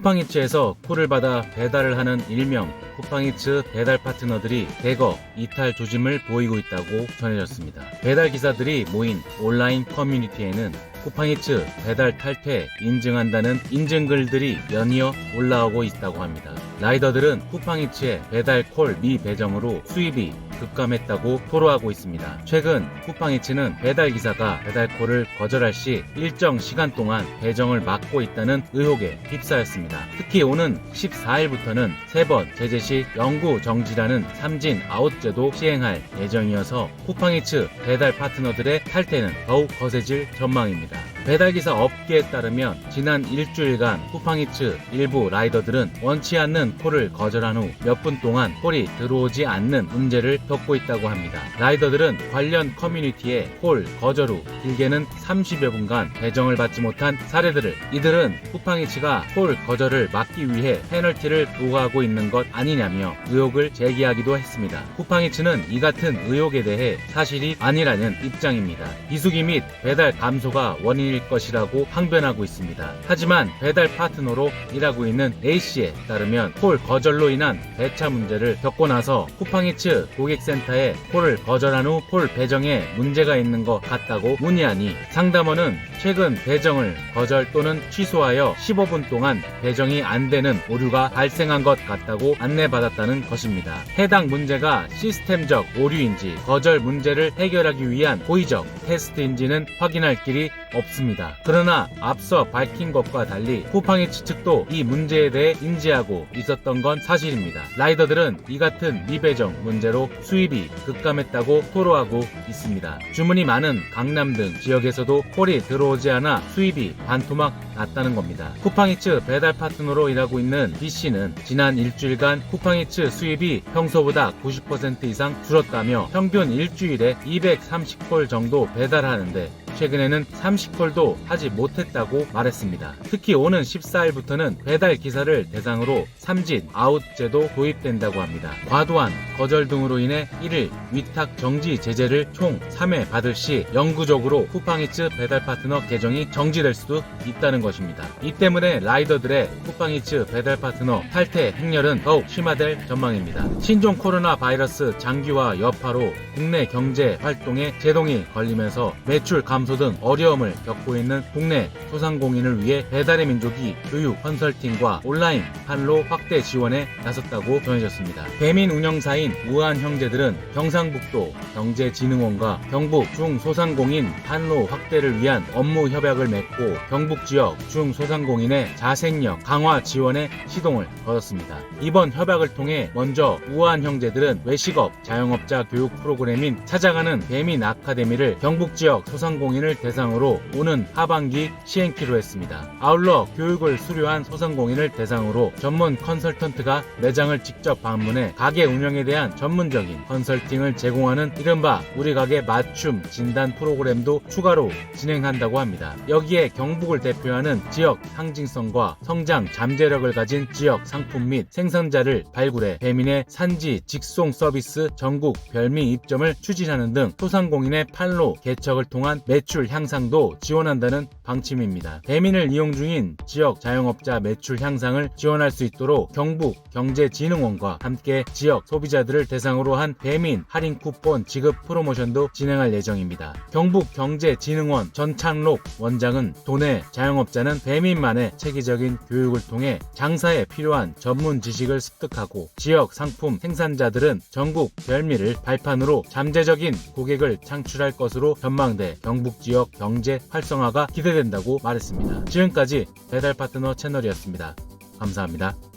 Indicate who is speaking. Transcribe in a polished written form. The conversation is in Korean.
Speaker 1: 쿠팡이츠에서 콜을 받아 배달을 하는 일명 쿠팡이츠 배달 파트너들이 대거 이탈 조짐을 보이고 있다고 전해졌습니다. 배달 기사들이 모인 온라인 커뮤니티에는 쿠팡이츠 배달 탈퇴 인증한다는 인증글들이 연이어 올라오고 있다고 합니다. 라이더들은 쿠팡이츠의 배달 콜 미배정으로 수입이 급감했다고 토로하고 있습니다. 최근 쿠팡이츠는 배달 기사가 배달 콜을 거절할 시 일정 시간 동안 배정을 막고 있다는 의혹에 휩싸였습니다. 특히 오는 14일부터는 3번 제재 시 영구 정지라는 삼진 아웃제도 시행할 예정이어서 쿠팡이츠 배달 파트너들의 탈퇴는 더욱 거세질 전망입니다. 배달기사 업계에 따르면 지난 일주일간 쿠팡이츠 일부 라이더들은 원치 않는 콜을 거절한 후 몇 분 동안 콜이 들어오지 않는 문제를 겪고 있다고 합니다. 라이더들은 관련 커뮤니티에 콜 거절 후 길게는 30여 분간 배정을 받지 못한 사례들을 이들은 쿠팡이츠가 콜 거절을 막기 위해 페널티를 부과하고 있는 것 아니냐며 의혹을 제기하기도 했습니다. 쿠팡이츠는 이 같은 의혹에 대해 사실이 아니라는 입장입니다. 비수기 및 배달 감소가 원인일 것이라고 항변하고 있습니다. 하지만 배달 파트너로 일하고 있는 A씨에 따르면 콜 거절로 인한 배차 문제를 겪고 나서 쿠팡이츠 고객센터에 콜을 거절한 후 콜 배정에 문제가 있는 것 같다고 문의하니 상담원은 최근 배정을 거절 또는 취소하여 15분 동안 배정이 안 되는 오류가 발생한 것 같다고 안내받았다는 것입니다. 해당 문제가 시스템적 오류인지 거절 문제를 해결하기 위한 고의적 테스트인지는 확인할 길이 없습니다. 그러나 앞서 밝힌 것과 달리 쿠팡이츠 측도 이 문제에 대해 인지하고 있었던 건 사실입니다. 라이더들은 이 같은 미배정 문제로 수입이 급감했다고 토로하고 있습니다. 주문이 많은 강남 등 지역에서도 콜이 들어오지 않아 수입이 반토막 났다는 겁니다. 쿠팡이츠 배달 파트너로 일하고 있는 B씨는 지난 일주일간 쿠팡이츠 수입이 평소보다 90% 이상 줄었다며 평균 일주일에 230콜 정도 배달하는데 최근에는 30콜도 하지 못했다고 말했습니다. 특히 오는 14일부터는 배달 기사를 대상으로 삼진 아웃제도 도입된다고 합니다. 과도한 거절 등으로 인해 1일 위탁 정지 제재를 총 3회 받을 시 영구적으로 쿠팡이츠 배달 파트너 계정이 정지될 수도 있다는 것입니다. 이 때문에 라이더들의 쿠팡이츠 배달 파트너 탈퇴 행렬은 더욱 심화될 전망입니다. 신종 코로나 바이러스 장기화 여파로 국내 경제 활동에 제동이 걸리면서 매출 감소 등 어려움을 겪고 있는 국내 소상공인을 위해 배달의 민족이 교육 컨설팅과 온라인 판로 확대 지원에 나섰다고 전해졌습니다. 배민 운영사인 우한 형제들은 경상북도 경제진흥원과 경북 중소상공인 판로 확대를 위한 업무 협약을 맺고 경북 지역 중소상공인의 자생력 강화 지원에 시동을 걸었습니다. 이번 협약을 통해 먼저 우한 형제들은 외식업 자영업자 교육 프로그램인 찾아가는 배민 아카데미를 경북 지역 소상공인을 대상으로 오는 하반기 시행키로 했습니다. 아울러 교육을 수료한 소상공인을 대상으로 전문 컨설턴트가 매장을 직접 방문해 가게 운영에 대한 전문적인 컨설팅을 제공하는 이른바 우리 가게 맞춤 진단 프로그램도 추가로 진행한다고 합니다. 여기에 경북을 대표하는 지역 상징성과 성장 잠재력을 가진 지역 상품 및 생산자를 발굴해 배민의 산지 직송 서비스 전국 별미 입점을 추진하는 등 소상공인의 판로 개척을 통한 매출 향상도 지원한다는 방침입니다. 배민을 이용 중인 지역 자영업자 매출 향상을 지원할 수 있도록 경북 경제진흥원과 함께 지역 소비자들을 대상으로 한 배민 할인 쿠폰 지급 프로모션도 진행할 예정입니다. 경북 경제진흥원 전창록 원장은 도내 자영업자는 배민만의 체계적인 교육을 통해 장사에 필요한 전문 지식을 습득하고 지역 상품 생산자들은 전국 별미를 발판으로 잠재적인 고객을 창출할 것으로 전망돼 경북 지역 경제 활성화가 기대된다고 말했습니다. 지금까지 배달 파트너 채널이었습니다. 감사합니다.